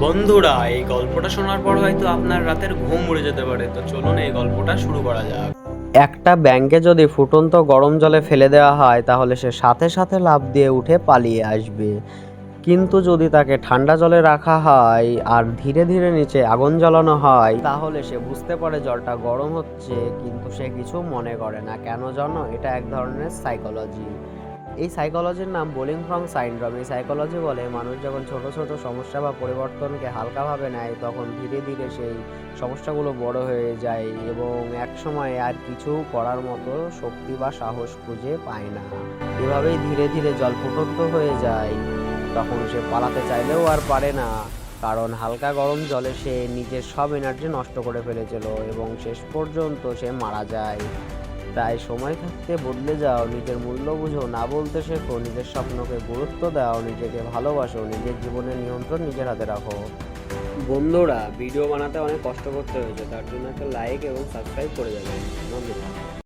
বন্ধুরা, এই গল্পটা শোনার পর হয়তো আপনার রাতের ঘুম উড়ে যেতে পারে। তো চলুন এই গল্পটা শুরু করা যাক। একটা ব্যাঙকে যদি ফুটন্ত গরম জলে ফেলে দেওয়া হয় তাহলে সে সাথে সাথে লাফ দিয়ে উঠে পালিয়ে আসবে। কিন্তু যদি তাকে ঠান্ডা জলে রাখা হয় আর ধীরে ধীরে নিচে আগুন জ্বালানো হয় তাহলে সে বুঝতে পারে জলটা গরম হচ্ছে, কিন্তু সে কিছু মনে করে না। কেন জানো? এটা এক ধরনের সাইকোলজি। এই সাইকোলজির নাম বোলিং ফ্রং সাইন্ড্রোম। এই সাইকোলজি বলে মানুষ যখন ছোট ছোট সমস্যা বা পরিবর্তনকে হালকাভাবে নেয় তখন ধীরে ধীরে সেই সমস্যাগুলো বড় হয়ে যায় এবং এক সময় আর কিছু করার মতো শক্তি বা সাহস খুঁজে পায় না। এভাবেই ধীরে ধীরে জল ফুটন্ত হয়ে যায়। তখন সে পালাতে চাইলেও আর পারে না, কারণ হালকা গরম জলে সে নিজের সব এনার্জি নষ্ট করে ফেলেছিল এবং শেষ পর্যন্ত সে মারা যায়। তাই সময় থাকতে বদলে যাও, নিজের মূল্য বুঝো, না বলতে শেখো, নিজের স্বপ্নকে গুরুত্ব দাও, নিজেকে ভালোবাসো, নিজের জীবনের নিয়ন্ত্রণ নিজের হাতে রাখো। বন্ধুরা, ভিডিও বানাতে অনেক কষ্ট করতে হয়েছে, তার জন্য একটা লাইক এবং সাবস্ক্রাইব করে যাবেন। ধন্যবাদ।